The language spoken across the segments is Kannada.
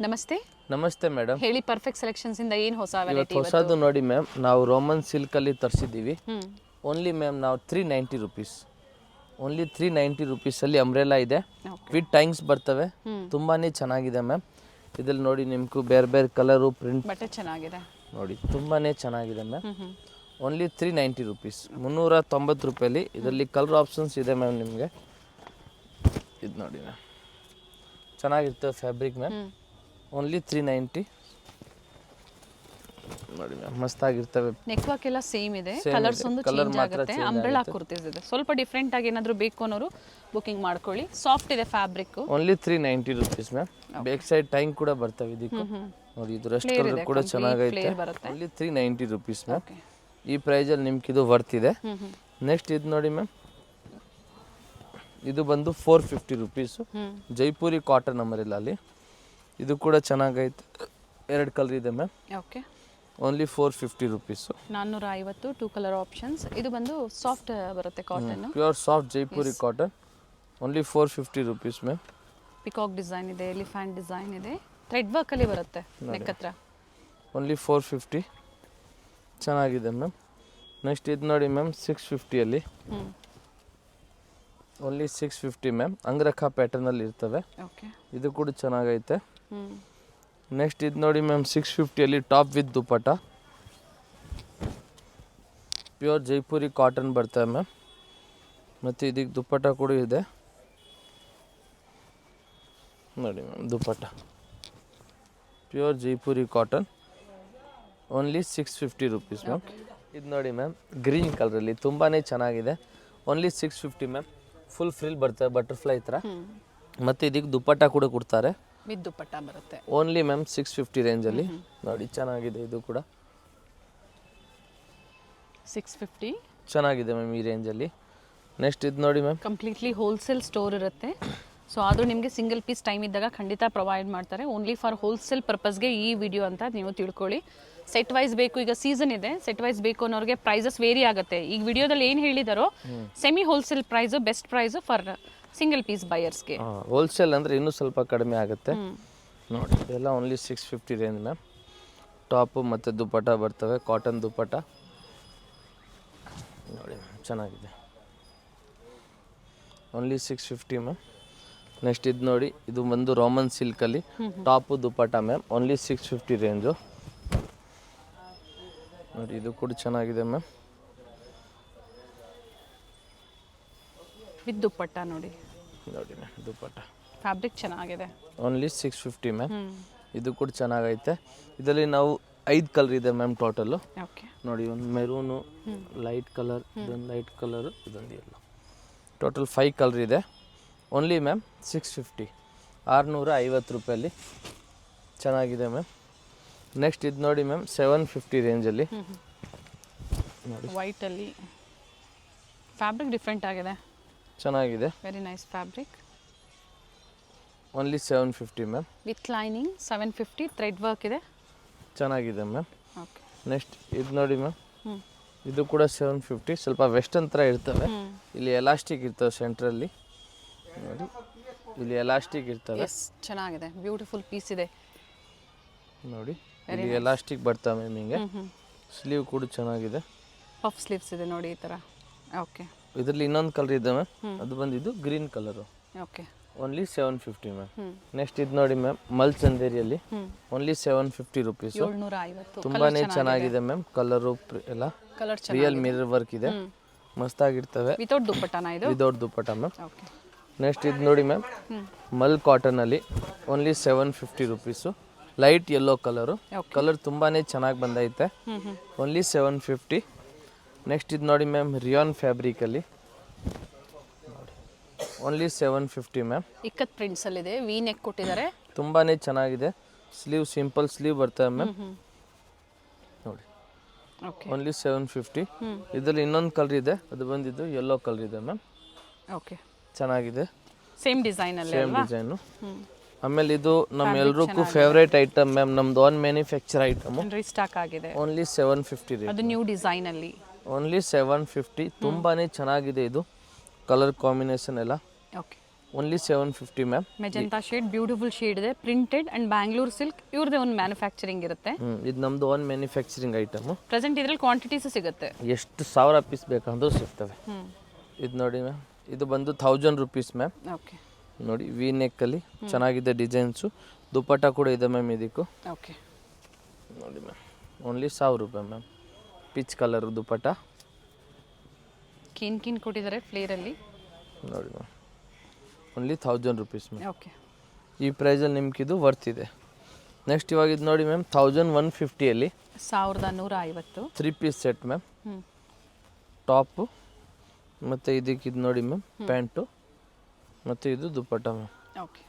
ನಮಸ್ತೆ. ನಮಸ್ತೆ ಮೇಡಮ್. ಹೇಳಿ, ಪರ್ಫೆಕ್ಟ್ ಸೆಲೆಕ್ಷನ್ಸ್ ಇಂದ ಏನು ಹೊಸ ವೆರೈಟಿ ಹೊಸದು ನೋಡಿ ಮ್ಯಾಮ್, ನಾವು ರೋಮನ್ ಸಿಲ್ಕಲ್ಲಿ ತರಿಸಿದ್ದೀವಿ. ಓನ್ಲಿ ಮ್ಯಾಮ್ ನಾವು 390 ರುಪೀಸ್, ಓನ್ಲಿ 390 ರುಪೀಸಲ್ಲಿ ಅಂಬ್ರೆಲಾ ಇದೆ, ವಿತ್ ಟೈಂಗ್ಸ್ ಬರ್ತವೆ, ತುಂಬಾ ಚೆನ್ನಾಗಿದೆ ಮ್ಯಾಮ್. ಇದ್ರಲ್ಲಿ ನೋಡಿ ನಿಮ್ಗೆ ಬೇರೆ ಬೇರೆ ಕಲರು ಪ್ರಿಂಟ್ ಬಟ್ಟೆ ಚೆನ್ನಾಗಿದೆ ನೋಡಿ, ತುಂಬಾ ಚೆನ್ನಾಗಿದೆ ಮ್ಯಾಮ್. Only 390 rupees, 390 ರೂಪಾಯಲ್ಲಿ. ಇದರಲ್ಲಿ ಕಲರ್ ಆಪ್ಷನ್ಸ್ ಇದೆ ಮ್ಯಾಮ್ ನಿಮಗೆ. ಇದು ನೋಡಿ ಮ್ಯಾಮ್, ಚೆನ್ನಾಗಿರ್ತವೆ ಫ್ಯಾಬ್ರಿಕ್ ಮ್ಯಾಮ್. ಓನ್ಲಿ 390 ನೋಡಿ ಮ್ಯಾಮ್, ಮಸ್ತಾಗಿರ್ತವೆ. ನೆಕ್ ವರ್ಕ್ ಎಲ್ಲ ಸೇಮ್ ಇದೆ, ಕಲರ್ಸ್ ಒಂದು ಚೇಂಜ್ ಆಗುತ್ತೆ. ಅಂಬ್ರೆಲಾ ಕುರ್ತೀಸ್ ಇದೆ, ಸ್ವಲ್ಪ ಡಿಫ್ರೆಂಟ್ ಆಗಿ ಏನಾದರೂ ಬೇಕು ಅನ್ನೋರು ಬುಕಿಂಗ್ ಮಾಡ್ಕೊಳ್ಳಿ. ಸಾಫ್ಟ್ ಇದೆ fabric. Only 390 rupees ma'am. Back side tying ಕೂಡ ಬರ್ತವೆ ಇದಕ್ಕೆ ನೋಡಿ. ಇದು ರೆಸ್ಟ್ ಕಲರ್ ಕೂಡ ಚೆನ್ನಾಗೈತೆ. Only 390 rupees ma'am. ಈ ಪ್ರೈಸಲ್ಲಿ ನಿಮ್ಗೆ ಇದು ವರ್ತ್ ಇದೆ. ನೆಕ್ಸ್ಟ್ ಇದು ನೋಡಿ ಮ್ಯಾಮ್, ಇದು ಬಂದು 450 ರುಪೀಸು, ಜೈಪುರಿ ಕಾಟನ್ ಅಂಬ್ರೆಲಲ್ಲಿ. ಇದು ಕೂಡ ಚೆನ್ನಾಗೈತೆ, 2 ಕಲರ್ ಇದೆ ma'am. Okay, only 450 rupees. 450, 2 colour options. ಇದು ಬಂದು ಸಾಫ್ಟ್ ಬರುತ್ತೆ cotton, pure soft Jaipuri cotton. Only 450 rupees ma'am. Peacock design ಇದೆ, ಎಲಿಫೆಂಟ್ ಡಿಸೈನ್ ಇದೆ, ಥ್ರೆಡ್ ವರ್ಕ್ ಅಲ್ಲಿ ಬರುತ್ತೆ ನೆಕ್ ಹತ್ರ. ಓನ್ಲಿ 450, ಚೆನ್ನಾಗಿದೆ ಮ್ಯಾಮ್. ನೆಕ್ಸ್ಟ್ ಇದು ನೋಡಿ ಮ್ಯಾಮ್, 650ಅಲ್ಲಿ. Only 650 ma'am. ಅಂಗ್ರಖಾ ಪ್ಯಾಟರ್ನಲ್ಲಿ ಇರ್ತವೆ. ಓಕೆ, ಇದು ಕೂಡ ಚೆನ್ನಾಗೈತೆ. ನೆಕ್ಸ್ಟ್ ಇದು ನೋಡಿ ಮ್ಯಾಮ್, 650ಅಲ್ಲಿ top with dupatta, pure Jaipuri cotton ಬರ್ತವೆ ಮ್ಯಾಮ್. ಮತ್ತು ಇದಕ್ಕೆ ದುಪಟ್ಟ ಕೂಡ ಇದೆ ನೋಡಿ ma'am. Dupatta pure Jaipuri cotton, only 650 rupees ma'am. ಇದು ನೋಡಿ ಮ್ಯಾಮ್, ಗ್ರೀನ್ ಕಲರಲ್ಲಿ ತುಂಬಾ ಚೆನ್ನಾಗಿದೆ. Only 650 ma'am. ಫುಲ್ ಫ್ರಿಲ್ ಬರ್ತವೆ, ಬಟರ್ಫ್ಲೈ ಥರ. ಮತ್ತು ಇದಕ್ಕೆ ದುಪಟ್ಟ ಕೂಡ ಕೊಡ್ತಾರೆ, ವಿತ್ ದುಪಟ್ಟ ಬರುತ್ತೆ. ಓನ್ಲಿ ಮ್ಯಾಮ್ 650 ರೇಂಜಲ್ಲಿ ನೋಡಿ, ಚೆನ್ನಾಗಿದೆ. ಇದು ಕೂಡ 650 ಚೆನ್ನಾಗಿದೆ ಮ್ಯಾಮ್ ಈ ರೇಂಜಲ್ಲಿ. ನೆಕ್ಸ್ಟ್ ಇದು ನೋಡಿ ಮ್ಯಾಮ್, ಕಂಪ್ಲೀಟ್ಲಿ ಹೋಲ್ಸೇಲ್ ಸ್ಟೋರ್ ಇರುತ್ತೆ. ಸೊ ಆದರೂ ನಿಮಗೆ ಸಿಂಗಲ್ ಪೀಸ್ ಟೈಮ್ ಇದ್ದಾಗ ಖಂಡಿತ ಪ್ರೊವೈಡ್ ಮಾಡ್ತಾರೆ. ಓನ್ಲಿ ಫಾರ್ ಹೋಲ್ಸೇಲ್ ಪರ್ಪಸ್ಗೆ ಈ ವಿಡಿಯೋ ಅಂತ ನೀವು ತಿಳ್ಕೊಳ್ಳಿ. ಸೆಟ್ ವೈಸ್ ಬೇಕು, ಈಗ ಸೀಸನ್ ಇದೆ, ಸೆಟ್ ವೈಸ್ ಬೇಕು ಅನ್ನೋರಿಗೆ ಪ್ರೈಸಸ್ ವೇರಿ ಆಗುತ್ತೆ. ಈಗ ವಿಡಿಯೋದಲ್ಲಿ ಏನು ಹೇಳಿದಾರೋ semi wholesale price, best price for single piece ಬಯರ್ಸ್ಗೆ. ಹೋಲ್ಸೇಲ್ ಅಂದರೆ ಇನ್ನೂ ಸ್ವಲ್ಪ ಕಡಿಮೆ ಆಗುತ್ತೆ ನೋಡಿ. ಇದೆಲ್ಲ ಓನ್ಲಿ 650 ರೇಂಜ್ ಮ್ಯಾಮ್. ಟಾಪು ಮತ್ತು ದುಪಟ್ಟ ಬರ್ತವೆ, ಕಾಟನ್ ದುಪಟ್ಟ ನೋಡಿ ಮ್ಯಾಮ್, ಚೆನ್ನಾಗಿದೆ. Only 650 ma'am. ನೆಕ್ಸ್ಟ್ ಇದು ನೋಡಿ, ಇದು ಬಂದು ರೋಮನ್ ಸಿಲ್ಕಲ್ಲಿ top dupatta ma'am. Only 650 range ನೋಡಿ. ಇದು ಕೂಡ ಚೆನ್ನಾಗಿದೆ ಮ್ಯಾಮ್, ವಿತ್ ದುಪಟ್ಟ ನೋಡಿ. ನೋಡಿ ಮ್ಯಾಮ್, ದುಪಟ್ಟ ಫ್ಯಾಬ್ರಿಕ್ ಚೆನ್ನಾಗಿದೆ. Only 650 ma'am. ಇದು ಕೂಡ ಚೆನ್ನಾಗೈತೆ. ಇದರಲ್ಲಿ ನಾವು 5 ಕಲರ್ ಇದೆ ಮ್ಯಾಮ್ ಟೋಟಲ್ಲು. ಓಕೆ ನೋಡಿ, ಒಂದು ಮೆರೂನು, ಲೈಟ್ ಕಲರ್, ಇದೊಂದು ಲೈಟ್ ಕಲರು, ಇದೊಂದು ಎಲ್ಲೋ, ಟೋಟಲ್ 5 ಕಲರ್ ಇದೆ. ಓನ್ಲಿ ಮ್ಯಾಮ್ 650, 650 ರೂಪಾಯಲ್ಲಿ ಚೆನ್ನಾಗಿದೆ ಮ್ಯಾಮ್. ನೆಕ್ಸ್ಟ್ ಇದು ನೋಡಿ ಮ್ಯಾಮ್, 750 ರೇಂಜಲ್ಲಿ ನೋಡಿ. ವೈಟಲ್ಲಿ ಫ್ಯಾಬ್ರಿಕ್ ಡಿಫ್ರೆಂಟ್ ಆಗಿದೆ, ಚೆನ್ನಾಗಿದೆ. Very nice fabric. Only 750 ma'am. With lining 750, thread work ಇದೆ, ಚೆನ್ನಾಗಿದೆ ಮ್ಯಾಮ್. ಓಕೆ. ನೆಕ್ಸ್ಟ್ ಇದು ನೋಡಿ ಮ್ಯಾಮ್, ಇದು ಕೂಡ 750. ಸ್ವಲ್ಪ ವೆಸ್ಟರ್ನ್ ಥರ ಇರ್ತವೆ. ಇಲ್ಲಿ ಎಲಾಸ್ಟಿಕ್ ಇರ್ತವೆ ಸೆಂಟ್ರಲ್ಲಿ ನೋಡಿ, ಇಲ್ಲಿ ಎಲಾಸ್ಟಿಕ್ ಇರ್ತವೆ. ಎಸ್, ಚೆನ್ನಾಗಿದೆ, ಬ್ಯೂಟಿಫುಲ್ ಪೀಸ್ ಇದೆ ನೋಡಿ. ಇಲ್ಲಿ ಎಲಾಸ್ಟಿಕ್ ಬರ್ತವೆ ನಿಮಗೆ. ಸ್ಲೀವ್ ಕೂಡ ಚೆನ್ನಾಗಿದೆ, ಪಫ್ ಸ್ಲೀವ್ಸ್ ಇದೆ ನೋಡಿ ಈ ಥರ. ಓಕೆ, ಇದರಲ್ಲಿ ಇನ್ನೊಂದು ಕಲರ್ ಇದೆ ಮ್ಯಾಮ್, ಅದು ಬಂದಿದ್ದು green colour. Okay, only 750 ma'am. Next ಇದು ನೋಡಿ ಮ್ಯಾಮ್, ಮಲ್ ಚಂದೇರಿಯಲ್ಲಿ ಓನ್ಲಿ 750 ರುಪೀಸು. 750. ತುಂಬಾ ಚೆನ್ನಾಗಿದೆ ಮ್ಯಾಮ್. ಕಲರು ಎಲ್ಲ ಕಲರ್ ರಿಯಲ್ ಮಿರರ್ ವರ್ಕ್ ಇದೆ, ಮಸ್ತಾಗಿರ್ತವೆ. ವಿತೌಟ್ ದುಪ್ಪಟ್ಟನ ಇದು? Without dupatta ma'am. Okay. Next ಇದು ನೋಡಿ ಮ್ಯಾಮ್, ಮಲ್ ಕಾಟನಲ್ಲಿ only 750 rupees. Light yellow colour, colour ತುಂಬಾ ಚೆನ್ನಾಗಿ ಬಂದೈತೆ. ಓನ್ಲಿ 750. ನೆಕ್ಸ್ಟ್ ಇದು ನೋಡಿ ಮ್ಯಾಮ್, ರಿಯಾನ್ ಫ್ಯಾಬ್ರಿಕಲ್ಲಿ ನೋಡಿ, ಓನ್ಲಿ 750 ಮ್ಯಾಮ್. ಇಕ್ಕತ್ ಪ್ರಿಂಟ್ಸಲ್ಲಿದೆ, ವಿ ನೆಕ್ ಕೊಟ್ಟಿದ್ದಾರೆ, ತುಂಬಾ ಚೆನ್ನಾಗಿದೆ. ಸ್ಲೀವ್ ಸಿಂಪಲ್ ಸ್ಲೀವ್ ಬರ್ತವೆ ಮ್ಯಾಮ್ ನೋಡಿ. ಓನ್ಲಿ 750. ಇದರಲ್ಲಿ ಇನ್ನೊಂದು ಕಲರ್ ಇದೆ, ಅದು ಬಂದಿದ್ದು ಯೆಲ್ಲೋ ಕಲರ್ ಇದೆ ಮ್ಯಾಮ್. ಓಕೆ, ಚೆನ್ನಾಗಿದೆ. ಸೇಮ್ ಡಿಸೈನ್ ಅಲ್ಲಿ ಸೇಮ್ ಡಿಸೈನು. ಆಮೇಲೆ ಇದು ನಮ್ಮ ಎಲ್ರಿಗೂ ಫೇವ್ರೇಟ್ ಐಟಮ್ ಮ್ಯಾಮ್, ನಮ್ದು ಓನ್ ಮ್ಯಾನುಫ್ಯಾಕ್ಚರ್ ಐಟಮ್. ರೀಸ್ಟಾಕ್ ಆಗಿದೆ. ಓನ್ಲಿ 750 ಅದು ನ್ಯೂ ಡಿಸೈನ್ ಅಲ್ಲಿ. ಓನ್ಲಿ 750. ತುಂಬಾನೇ ಚೆನ್ನಾಗಿದೆ ಇದು ಕಲರ್ ಕಾಂಬಿನೇಷನ್ ಎಲ್ಲ. Okay, only 750 ma'am. Magenta shade beautiful shade ಇದೆ, ಪ್ರಿಂಟೆಡ್ ಅಂಡ್ ಬ್ಯಾಂಗ್ಳೂರ್ ಸಿಲ್ಕ್ ಇವ್ರದೇ ಒಂದು ಮ್ಯಾನುಫ್ಯಾಕ್ಚರಿಂಗ್ ಇರುತ್ತೆ. ಇದು ನಮ್ಮದು ಓನ್ ಮ್ಯಾನುಫ್ಯಾಕ್ಚರಿಂಗ್ ಐಟಮು. ಪ್ರೆಸೆಂಟ್ ಇದರಲ್ಲಿ ಕ್ವಾಂಟಿಟೀಸ್ ಸಿಗುತ್ತೆ, ಎಷ್ಟು 1000 ಪೀಸ್ ಬೇಕಂದ್ರೂ ಸಿಗ್ತವೆ. ಇದು ನೋಡಿ ಮ್ಯಾಮ್, ಇದು ಬಂದು 1000 ರುಪೀಸ್ ಮ್ಯಾಮ್. ಓಕೆ ನೋಡಿ ವಿ ನೆಕ್ಕಲ್ಲಿ ಚೆನ್ನಾಗಿದೆ ಡಿಸೈನ್ಸು. ದುಪ್ಪಟ್ಟ ಕೂಡ ಇದೆ ಮ್ಯಾಮ್ ಇದಕ್ಕೂ. ಓಕೆ ನೋಡಿ ಮ್ಯಾಮ್, ಓನ್ಲಿ 1000 ರೂಪಾಯಿ ಮ್ಯಾಮ್. ಪಿಚ್ ಕಲರ್ ದುಪ್ಪಟ್ಟ ಕೀನ್ ಕೊಟ್ಟಿದ್ದಾರೆ ಫ್ಲೇರಲ್ಲಿ. ನೋಡಿ ma'am, only 1000 rupees ma'am. Okay ಈ ಪ್ರೈಸಲ್ಲಿ ನಿಮ್ಗೆ ಇದು ವರ್ತ್ ಇದೆ. ನೆಕ್ಸ್ಟ್ ಇವಾಗ ಇದು ನೋಡಿ ಮ್ಯಾಮ್, 1150ಅಲ್ಲಿ 1150 3 ಪೀಸ್ ಸೆಟ್ ಮ್ಯಾಮ್. ಟಾಪು ಮತ್ತು ಇದಕ್ಕೆ ಇದು ನೋಡಿ ಮ್ಯಾಮ್, ಪ್ಯಾಂಟು ಮತ್ತು ಇದು ದುಪ್ಪಟ್ಟ ಮ್ಯಾಮ್. ಓಕೆ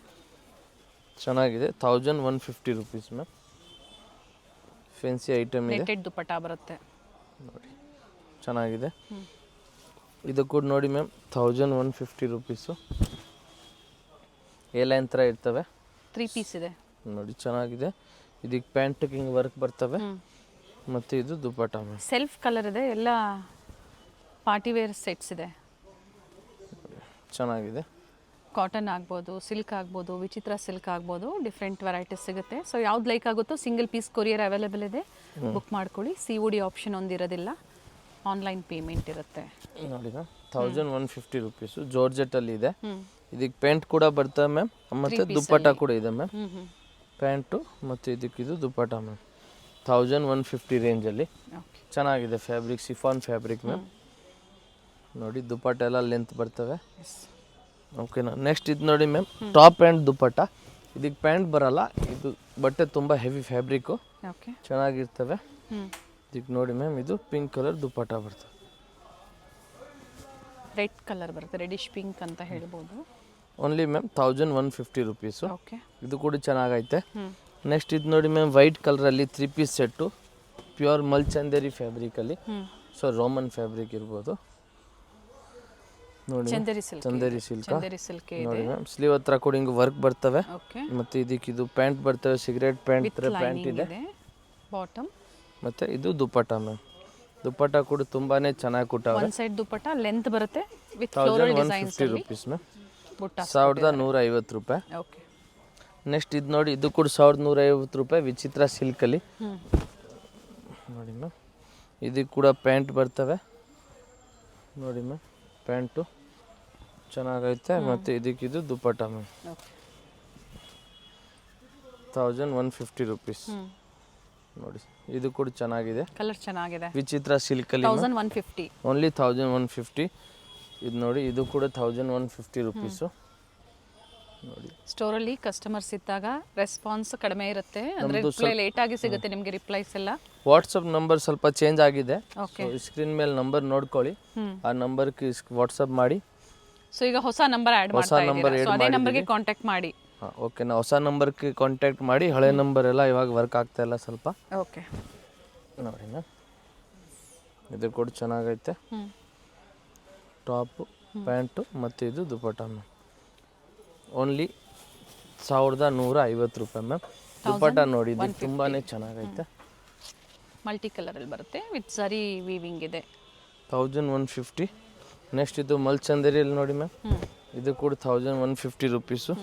ಚೆನ್ನಾಗಿದೆ. 1150 ರುಪೀಸ್ ಮ್ಯಾಮ್. ಫ್ಯಾನ್ಸಿ ಐಟಮ್ ಇದೆ. ನೆಟೆಡ್ ದುಪ್ಪಟ್ಟ ಬರುತ್ತೆ ನೋಡಿ ಚೆನ್ನಾಗಿದೆ. ಇದು ಕೂಡ ನೋಡಿ ಮ್ಯಾಮ್, 1150 ರುಪೀಸು. ಎ ಲೈನ್ ಥರ ಇರ್ತವೆ. 3 ಪೀಸ್ ಇದೆ ನೋಡಿ ಚೆನ್ನಾಗಿದೆ. ಇದಕ್ಕೆ ಪ್ಯಾಂಟ್ ಹಿಂಗೆ ವರ್ಕ್ ಬರ್ತವೆ ಮತ್ತು ಇದು ದುಪ್ಪಟ್ಟ ಮ್ಯಾಮ್. ಸೆಲ್ಫ್ ಕಲರ್ ಇದೆ, ಎಲ್ಲ ಪಾರ್ಟಿ ವೇರ್ ಸೆಟ್ಸ್ ಇದೆ. ಚೆನ್ನಾಗಿದೆ. ಕಾಟನ್ ಆಗ್ಬೋದು, ಸಿಲ್ಕ್ ಆಗ್ಬೋದು, ವಿಚಿತ್ರ ಸಿಲ್ಕ್ ಆಗ್ಬೋದು, ಡಿಫ್ರೆಂಟ್ ವೆರೈಟೀಸ್ ಸಿಗುತ್ತೆ. ಸೊ ಯಾವ್ದು ಲೈಕ್ ಆಗುತ್ತೋ ಸಿಂಗಲ್ ಪೀಸ್ ಕೊರಿಯರ್ ಅವೈಲೇಬಲ್ ಇದೆ, ಬುಕ್ ಮಾಡ್ಕೊಳ್ಳಿ. COD ಆಪ್ಷನ್ ಒಂದಿರೋದಿಲ್ಲ, ಆನ್ಲೈನ್ ಪೇಮೆಂಟ್ ಇರುತ್ತೆ. ನೋಡಿ ಮ್ಯಾಮ್, 1150 ರುಪೀಸು. ಜಾರ್ಜೆಟಲ್ಲಿ ಇದೆ. ಇದಕ್ಕೆ ಪ್ಯಾಂಟ್ ಕೂಡ ಬರ್ತವೆ ಮ್ಯಾಮ್, ಮತ್ತು ದುಪ್ಪಟ್ಟ ಕೂಡ ಇದೆ ಮ್ಯಾಮ್. ಪ್ಯಾಂಟು ಮತ್ತು ಇದಕ್ಕಿದು ದುಪ್ಪಟ್ಟ ಮ್ಯಾಮ್. 1150 ರೇಂಜಲ್ಲಿ ಚೆನ್ನಾಗಿದೆ. Fabric chiffon fabric ma'am. ನೋಡಿ ದುಪ್ಪಟ್ಟ ಎಲ್ಲ ಲೆಂತ್ ಬರ್ತವೆ. ಓಕೆನಾ. ನೆಕ್ಸ್ಟ್ ಇದು ನೋಡಿ ಮ್ಯಾಮ್, ಟಾಪ್ ಆ್ಯಂಡ್ ದುಪ್ಪಟ್ಟ. ಇದಕ್ಕೆ ಪ್ಯಾಂಟ್ ಬರಲ್ಲ, ಇದು ಬಟ್ಟೆ ತುಂಬ ಹೆವಿ ಫ್ಯಾಬ್ರಿಕ್ಕು, ಓಕೆ ಚೆನ್ನಾಗಿರ್ತವೆ. ಇದಕ್ಕೆ ನೋಡಿ ಮ್ಯಾಮ್, ಇದು ಪಿಂಕ್ ಕಲರ್ ದುಪ್ಪಟ್ಟ ಬರ್ತದೆ. ರೆಡ್ ಕಲರ್ ಬರುತ್ತೆ, ರೆಡಿಶ್ ಪಿಂಕ್ ಅಂತ ಹೇಳ್ಬೋದು. Only ma'am 1150 rupees. ಓಕೆ ಇದು ಕೂಡ ಚೆನ್ನಾಗೈತೆ. ನೆಕ್ಸ್ಟ್ ಇದು ನೋಡಿ ಮ್ಯಾಮ್, ವೈಟ್ ಕಲರಲ್ಲಿ 3 ಪೀಸ್ ಸೆಟ್ಟು, ಪ್ಯೂರ್ ಮಲ್ಚಂದೇರಿ ಫ್ಯಾಬ್ರಿಕಲ್ಲಿ. ಸೊ ರೋಮನ್ ಫ್ಯಾಬ್ರಿಕ್ ಇರ್ಬೋದು ನೋಡಿ. ಚಂದೇರಿ ಸಿಲ್ಕ್ ನೋಡಿ ಮ್ಯಾಮ್, ಸ್ಲೀವ್ ಹತ್ರ ಕೂಡ ಹಿಂಗೆ ವರ್ಕ್ ಬರ್ತವೆ. ಓಕೆ ಮತ್ತು ಇದಕ್ಕೆ ಇದು ಪ್ಯಾಂಟ್ ಬರ್ತವೆ, ಸಿಗರೇಟ್ ಪ್ಯಾಂಟ್ ಥರ ಪ್ಯಾಂಟ್ ಇದೆ. ಬಾಟಮ್ ಮತ್ತು ಇದು ದುಪ್ಪಟ್ಟ ಮ್ಯಾಮ್. ದುಪ್ಪಟ್ಟ ಕೂಡ ತುಂಬಾನೇ ಚೆನ್ನಾಗಿ ಕೊಟ್ಟವ್ರೆ. ಒನ್ ಸೈಡ್ ದುಪ್ಪಟ್ಟ ಲೆಂತ್ ಬರುತ್ತೆ with floral designs 1150 rupees ma'am. ಬುಟ್ಟ 1150 ರೂಪಾಯಿ. ಓಕೆ ನೆಕ್ಸ್ಟ್ ಇದು ನೋಡಿ, ಇದು ಕೂಡ 1150 ರೂಪಾಯಿ. ವಿಚಿತ್ರ ಸಿಲ್ಕಲ್ಲಿ ನೋಡಿ ಮ್ಯಾಮ್. ಇದಕ್ಕೆ ಕೂಡ ಪ್ಯಾಂಟ್ ಬರ್ತವೆ ನೋಡಿ ಮ್ಯಾಮ್. ಪ್ಯಾಂಟು ಚೆನ್ನಾಗೈತೆ. ಮತ್ತು ಇದಕ್ಕಿದು ದುಪ್ಪಟ್ಟ ಮ್ಯಾಮ್. 1150 ರುಪೀಸ್ ನೋಡಿ. ಇದು ಕೂಡ ಚೆನ್ನಾಗಿದೆ, ಕಲರ್ ಚೆನ್ನಾಗಿದೆ. ವಿಚಿತ್ರ ಸಿಲ್ಕಲ್ಲಿ 1150 ಓನ್ಲಿ 1150. ಇದು ನೋಡಿ, ಇದು ಕೂಡ 1150 ರುಪೀಸು ನೋಡಿ. ಸ್ಟೋರಲ್ಲಿ ಕಸ್ಟಮರ್ಸ್ ಇದ್ದಾಗ ರೆಸ್ಪಾನ್ಸ್ ಕಡಿಮೆ ಇರುತ್ತೆ, ಅಂದರೆ ರಿಪ್ಲೈ ಲೇಟ್ ಆಗಿ ಸಿಗುತ್ತೆ ನಿಮಗೆ ರಿಪ್ಲೈಸ್ ಎಲ್ಲ. ವಾಟ್ಸಪ್ ನಂಬರ್ ಸ್ವಲ್ಪ ಚೇಂಜ್ ಆಗಿದೆ. ಓಕೆ ಸ್ಕ್ರೀನ್ ಮೇಲೆ ನಂಬರ್ ನೋಡ್ಕೊಳ್ಳಿ, ಆ ನಂಬರ್ಗೆ ವಾಟ್ಸಪ್ ಮಾಡಿ. ಸೊ ಈಗ ಹೊಸ ನಂಬರ್ ಆ್ಯಡ್ ಮಾಡ್ತಾ ಇದ್ದೀರಾ, ಸೊ ಅದೇ ನಂಬರ್ಗೆ ಕಾಂಟ್ಯಾಕ್ಟ್ ಮಾಡಿ. ಹಾಂ ಓಕೆ. ನಾ ಹೊಸ ನಂಬರ್ಗೆ ಕಾಂಟ್ಯಾಕ್ಟ್ ಮಾಡಿ. ಹಳೆ ನಂಬರ್ ಎಲ್ಲ ಇವಾಗ ವರ್ಕ್ ಆಗ್ತಾ ಇಲ್ಲ ಸ್ವಲ್ಪ. ಓಕೆ ನೋಡಿ ಮ್ಯಾಮ್, ಇದು ಕೂಡ ಚೆನ್ನಾಗೈತೆ. ಟಾಪು ಪ್ಯಾಂಟು ಮತ್ತು ಇದು ದುಪ್ಪಟ್ಟ ಮ್ಯಾಮ್. ಓನ್ಲಿ 1150 ರೂಪಾಯಿ ಮ್ಯಾಮ್. ದುಪ್ಪಟ್ಟ ನೋಡಿ, ಇದು ತುಂಬಾ ಚೆನ್ನಾಗೈತೆ. ಮಲ್ಟಿ ಕಲರಲ್ಲಿ ಬರುತ್ತೆ ವಿತ್ ಸರಿ ವೀವಿಂಗ್ ಇದೆ. 1150. ನೆಕ್ಸ್ಟ್ ಇದು ಮಲ್ಚಂದೇರಿಯಲ್ಲಿ ನೋಡಿ ಮ್ಯಾಮ್. ಇದು ಕೂಡ 1150 ರುಪೀಸು.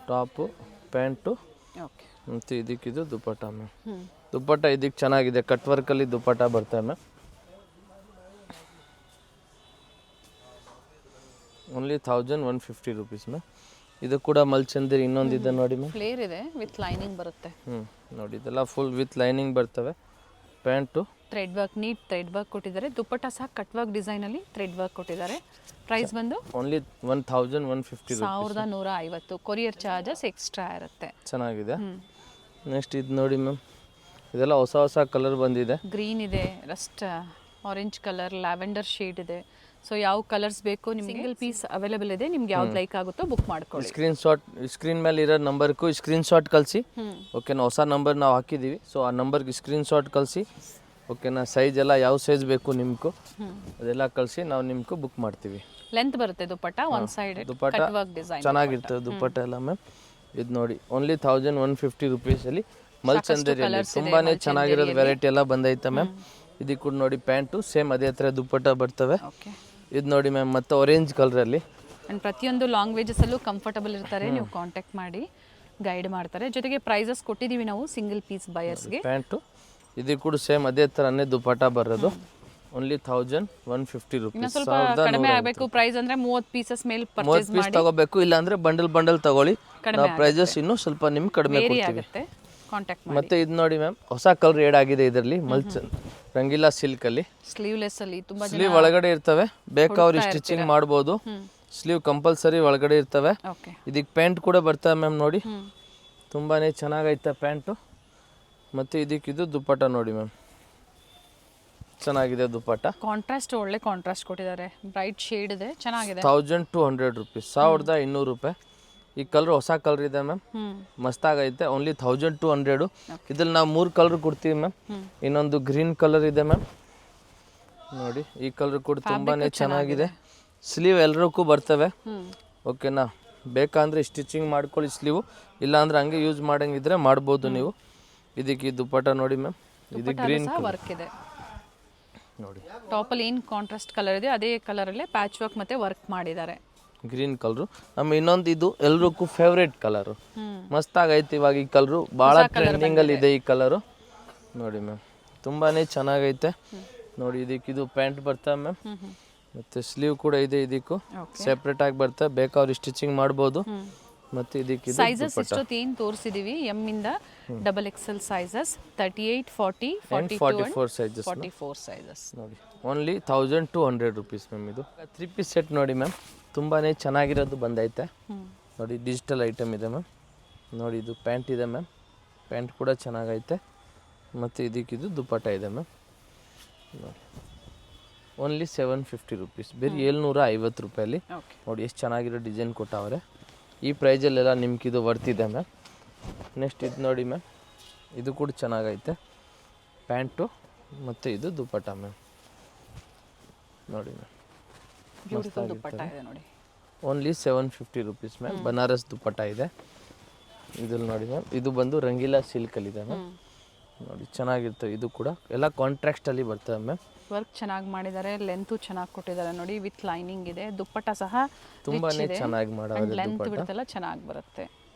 ಟಾಪು ಪ್ಯಾಂಟು ಓಕೆ ಮತ್ತು ಇದಕ್ಕಿದು ದುಪ್ಪಟ್ಟ ಮ್ಯಾಮ್. ದುಪ್ಪಟ್ಟ ಇದಕ್ಕೆ ಚೆನ್ನಾಗಿದೆ, ಕಟ್ ವರ್ಕಲ್ಲಿ ದುಪ್ಪಟ್ಟ ಬರ್ತವೆ ಮ್ಯಾಮ್. Only 1150 rupees ma'am. ಇದು ಕೂಡ ಮಲ್ಚಂದೇರಿ ಇನ್ನೊಂದಿದೆ ನೋಡಿ ಮ್ಯಾಮ್. ಫ್ಲೇರ್ ಇದೆ ವಿತ್ ಲೈನಿಂಗ್ ಬರುತ್ತೆ. ನೋಡಿ, ಇದೆಲ್ಲ ಫುಲ್ ವಿತ್ ಲೈನಿಂಗ್ ಬರ್ತವೆ. Pant thread work, neat thread work ಕೊಟ್ಟಿದ್ದಾರೆ. ದುಪ್ಪಟ್ಟ ಸಹ ಕಟ್ ವರ್ಕ್ ಡಿಸೈನಲ್ಲಿ ಥ್ರೆಡ್ ವರ್ಕ್ ಕೊಟ್ಟಿದ್ದಾರೆ. ಪ್ರೈಸ್ ಬಂದು ಓನ್ಲಿ 1150 1150. ಕೊರಿಯರ್ ಚಾರ್ಜಸ್ ಎಕ್ಸ್ಟ್ರಾ ಇರುತ್ತೆ. ಚೆನ್ನಾಗಿದೆ. ನೆಕ್ಸ್ಟ್ ಇದು ನೋಡಿ ಮ್ಯಾಮ್, ಇದೆಲ್ಲ ಹೊಸ ಹೊಸ ಕಲರ್ ಬಂದಿದೆ. ಗ್ರೀನ್ ಇದೆ, Rust orange colour, lavender shade ಇದೆ. ಸೊ ಯಾವ ಕಲರ್ಸ್ ಬೇಕು ನಿಮಗೆ ಸಿಂಗಲ್ ಪೀಸ್ ಅವೈಲೇಬಲ್ ಇದೆ. ನಿಮ್ಗೆ ಯಾವ್ದು ಲೈಕ್ ಆಗುತ್ತೋ ಬುಕ್ ಮಾಡ್ಕೊಳ್ಳಿ. ಸ್ಕ್ರೀನ್ ಮೇಲೆ ಇರೋ ನಂಬರ್ಗೂ ಸ್ಕ್ರೀನ್ ಶಾಟ್ ಕಳಿಸಿ. ಓಕೆನಾ. ಹೊಸ ನಂಬರ್ ನಾವು ಹಾಕಿದ್ದೀವಿ, ಸೊ ಆ ನಂಬರ್ಗೆ ಸ್ಕ್ರೀನ್ ಶಾಟ್ ಕಳಿಸಿ. ಓಕೆನಾ. ಸೈಜ್ ಎಲ್ಲ ಯಾವ ಸೈಜ್ ಬೇಕು ನಿಮ್ಗೂ ಅದೆಲ್ಲ ಕಳಿಸಿ, ನಾವು ನಿಮ್ಗೂ ಬುಕ್ ಮಾಡ್ತೀವಿ. ಲೆಂತ್ ಬರುತ್ತೆ ದುಪ್ಪಟ್ಟ, ಒನ್ ಸೈಡ್ ದುಪ್ಪಟ್ಟ ಕಟ್ ವರ್ಕ್ ಡಿಸೈನ್ ಚೆನ್ನಾಗಿರ್ತದೆ ದುಪ್ಪಟ್ಟ ಎಲ್ಲ ಮ್ಯಾಮ್. ಇದು ನೋಡಿ, ಓನ್ಲಿ 1150 ರುಪೀಸಲ್ಲಿ ಮಲ್ಚಂದೇರಿಯಲ್ಲಿ ತುಂಬಾನೇ ಚೆನ್ನಾಗಿರೋದು ವೆರೈಟಿ ಎಲ್ಲ ಬಂದೈತೆ ಮ್ಯಾಮ್. ಇದಕ್ಕೆ ಕೂಡ ನೋಡಿ ಪ್ಯಾಂಟು ಸೇಮ್ ಅದೇ ಥರ ದುಪ್ಪಟ್ಟ ಬರ್ತವೆ. ಓಕೆ ಇದು ನೋಡಿ ಮ್ಯಾಮ್, ಮತ್ತು ಆರೆಂಜ್ ಕಲರಲ್ಲಿ ಆ್ಯಂಡ್ ಪ್ರತಿಯೊಂದು ಲ್ಯಾಂಗ್ವೇಜಸಲ್ಲೂ ಕಂಫರ್ಟಬಲ್ ಇರ್ತಾರೆ, ನೀವು ಕಾಂಟ್ಯಾಕ್ಟ್ ಮಾಡಿ ಗೈಡ್ ಮಾಡ್ತಾರೆ. ಜೊತೆಗೆ ಪ್ರೈಸಸ್ ಕೊಟ್ಟಿದ್ದೀವಿ ನಾವು ಸಿಂಗಲ್ ಪೀಸ್ ಬಯರ್ಸ್ಗೆ. ಪ್ಯಾಂಟು ಇದು ಕೂಡ ಸೇಮ್ ಅದೇ ಥರನೇ ದುಪಟ್ಟ ಬರೋದು. ಓನ್ಲಿ 1150 ಇನ್ನು ರುಪೀಸ್. ಸ್ವಲ್ಪ ಕಡಿಮೆ ಆಗಬೇಕು ಪ್ರೈಸ್ ಅಂದರೆ 30 ಪೀಸಸ್ ಮೇಲೆ ಪರ್ಚೇಸ್ 30 ಪೀಸ್ ತಗೋಬೇಕು, ಇಲ್ಲಾಂದ್ರೆ ಬಂಡಲ್ ತಗೊಳ್ಳಿ. ನಾವು ಪ್ರೈಸಸ್ ಇನ್ನೂ ಸ್ವಲ್ಪ ನಿಮ್ಗೆ ಕಡಿಮೆ ಕೊಡ್ತೀವಿ. ಆಗುತ್ತೆ, ಕಾಂಟ್ಯಾಕ್ಟ್ ಮಾಡಿ. ಮತ್ತೆ ಇದು ನೋಡಿ ಮ್ಯಾಮ್, ಹೊಸ ಕಲರ್ ಏಡ್ ಆಗಿದೆ ಇದರಲ್ಲಿ. ರಂಗೀಲಾ ಸಿಲ್ಕ್ ಅಲ್ಲಿ ಸ್ಲೀವ್ಲೆಸ್ ಅಲ್ಲಿ ತುಂಬಾ ಸ್ಲೀವ್ ಒಳಗಡೆ ಇರ್ತವೆ, ಬೇಕಾದ್ರೆ ಸ್ಟಿಚಿಂಗ್ ಮಾಡ್ಬೋದು. ಸ್ಲೀವ್ ಕಂಪಲ್ಸರಿ ಒಳಗಡೆ ಇರ್ತವೆ. ಓಕೆ. ಇದಕ್ಕೆ ಪ್ಯಾಂಟ್ ಕೂಡ ಬರ್ತವೆ ಮ್ಯಾಮ್, ನೋಡಿ ತುಂಬಾನೇ ಚೆನ್ನಾಗೈತೆ ಪ್ಯಾಂಟು. ಮತ್ತೆ ಇದಕ್ಕೆ ಇದು ದುಪ್ಪಟ್ಟ ನೋಡಿ ಮ್ಯಾಮ್, ಚೆನ್ನಾಗಿದೆ ದುಪ್ಪಟ್ಟ. ಕಾಂಟ್ರಾಸ್ಟ್ ಒಳ್ಳೆ ಕಾಂಟ್ರಾಸ್ಟ್ ಕೊಟ್ಟಿದ್ದಾರೆ, ಬ್ರೈಟ್ ಶೇಡ್ ಇದೆ, ಚೆನ್ನಾಗಿದೆ. 1200 ರುಪೀಸ್, 1200 ರೂಪಾಯಿ. ಈ ಕಲರ್ ಹೊಸ ಕಲರ್ ಇದೆ ಮ್ಯಾಮ್, ಮಸ್ತಾಗೈತೆ. ಓನ್ಲಿ 1200. ಇದ್ರಲ್ಲಿ ನಾವು 3 ಕಲರ್ ಕೊಡ್ತೀವಿ ಮ್ಯಾಮ್. ಇನ್ನೊಂದು ಗ್ರೀನ್ ಕಲರ್ ಇದೆ ಮ್ಯಾಮ್, ನೋಡಿ ಈ ಕಲರ್ ಕೂಡ ತುಂಬಾನೇ ಚೆನ್ನಾಗಿದೆ. ಸ್ಲೀವ್ ಎಲ್ಲರಕ್ಕೂ ಬರ್ತವೆ, ಓಕೆನಾ. ಬೇಕಂದ್ರೆ ಸ್ಟಿಚಿಂಗ್ ಮಾಡ್ಕೊಳ್ಳಿ ಸ್ಲೀವ್, ಇಲ್ಲಾಂದ್ರೆ ಹಂಗೆ ಯೂಸ್ ಮಾಡಂಗಿದ್ರೆ ಮಾಡ್ಬೋದು ನೀವು. ಇದಕ್ಕೆ ದುಪ್ಪಟ್ಟ ನೋಡಿ ಮ್ಯಾಮ್, ಇದು ಗ್ರೀನ್ ವರ್ಕ್ ಇದೆ ನೋಡಿ. ಟಾಪ್ ಅಲ್ಲಿ ಏನು ಕಾಂಟ್ರಾಸ್ಟ್ ಕಲರ್ ಇದೆ ಅದೇ ಕಲರ್ ಅಲ್ಲೇ ಪ್ಯಾಚ್ ವರ್ಕ್ ಮತ್ತೆ ವರ್ಕ್ ಮಾಡಿದ್ದಾರೆ. Green colour. ಆಮೇಲೆ ಇನ್ನೊಂದು ಇದು ಎಲ್ರಿಗೂ ಫೇವ್ರೇಟ್ ಕಲರ್, ಮಸ್ತ್ ಆಗೈತೆ ಇವಾಗ. ಈ ಕಲರು ಭಾಳ ಟ್ರೆಂಡಿಂಗ್ ಅಲ್ಲಿ ಇದೆ ಈ ಕಲರು ನೋಡಿ ಮ್ಯಾಮ್, ತುಂಬಾನೇ ಚೆನ್ನಾಗೈತೆ ನೋಡಿ. ಇದಕ್ಕೆ ಇದು ಪ್ಯಾಂಟ್ ಬರ್ತವೆ ಮ್ಯಾಮ್, ಮತ್ತೆ ಸ್ಲೀವ್ ಕೂಡ ಇದೆ. ಇದಕ್ಕೂ ಸೆಪ್ರೇಟ್ ಆಗಿ ಬರ್ತವೆ, ಬೇಕಾದ್ರೆ ಸ್ಟಿಚಿಂಗ್ ಮಾಡ್ಬೋದು. ಮತ್ತೆ ಇದಕ್ಕೆ ಸೈಜಸ್ ಇಷ್ಟೊತ್ತು ಏನು ತೋರಿಸಿದೀವಿ, ಎಮ್ ಇಂದ XXL ಸೈಜಸ್, 38, 40, 44 ಸೈಜಸ್ 44 ಸೈಜಸ್ ನೋಡಿ. Only 1200 rupees ma'am. ಇದು 3 ಪೀಸ್ ಸೆಟ್ ನೋಡಿ ಮ್ಯಾಮ್, ತುಂಬಾನೇ ಚೆನ್ನಾಗಿರೋದು ಬಂದೈತೆ ನೋಡಿ. ಡಿಜಿಟಲ್ ಐಟಮ್ ಇದೆ ಮ್ಯಾಮ್ ನೋಡಿ. ಇದು ಪ್ಯಾಂಟ್ ಇದೆ ಮ್ಯಾಮ್, ಪ್ಯಾಂಟ್ ಕೂಡ ಚೆನ್ನಾಗೈತೆ. ಮತ್ತು ಇದಕ್ಕಿದು ದುಪ್ಪಟ್ಟ ಇದೆ ಮ್ಯಾಮ್ ನೋಡಿ. ಓನ್ಲಿ 750 ರುಪೀಸ್, ಬೇರೆ 750 ರೂಪಾಯಲ್ಲಿ ನೋಡಿ. ಎಷ್ಟು ಚೆನ್ನಾಗಿರೋ ಡಿಸೈನ್ ಕೊಟ್ಟವ್ರೆ. ಈ ಪ್ರೈಸಲ್ಲೆಲ್ಲ ನಿಮ್ಗಿದು ವರ್ತಿದೆ ಮ್ಯಾಮ್. ನೆಕ್ಸ್ಟ್ ಇದು ನೋಡಿ ಮ್ಯಾಮ್, ಇದು ಕೂಡ ಚೆನ್ನಾಗೈತೆ ಪ್ಯಾಂಟು, ಮತ್ತು ಇದು ದುಪ್ಪಟ್ಟ ಮ್ಯಾಮ್ ನೋಡಿ ಮ್ಯಾಮ್, ದುಪ್ಪಟ್ಟ ಇದೆ ನೋಡಿ. Only 750 rupees ma'am. Banaras dupatta ಇದೆ ಇದ್ರಲ್ಲಿ ನೋಡಿ ಮ್ಯಾಮ್. ಇದು ಬಂದು ರಂಗೀಲಾ ಸಿಲ್ಕಲ್ಲಿದೆ ಮ್ಯಾಮ್ ನೋಡಿ, ಚೆನ್ನಾಗಿರ್ತವೆ. ಇದು ಕೂಡ ಎಲ್ಲ ಕಾಂಟ್ರಾಕ್ಟಲ್ಲಿ ಬರ್ತವೆ ಮ್ಯಾಮ್. ವರ್ಕ್ ಚೆನ್ನಾಗಿ ಮಾಡಿದ್ದಾರೆ, ಲೆಂತು ಚೆನ್ನಾಗಿ ಕೊಟ್ಟಿದ್ದಾರೆ ನೋಡಿ. ವಿತ್ ಲೈನಿಂಗ್ ಇದೆ, ದುಪ್ಪಟ್ಟ ಸಹ ತುಂಬಾನೇ ಚೆನ್ನಾಗಿ ಮಾಡೋದು, ಲೆಂತ್ ಬಿಡ್ತಲ್ಲ ಚೆನ್ನಾಗಿ ಬರುತ್ತೆ.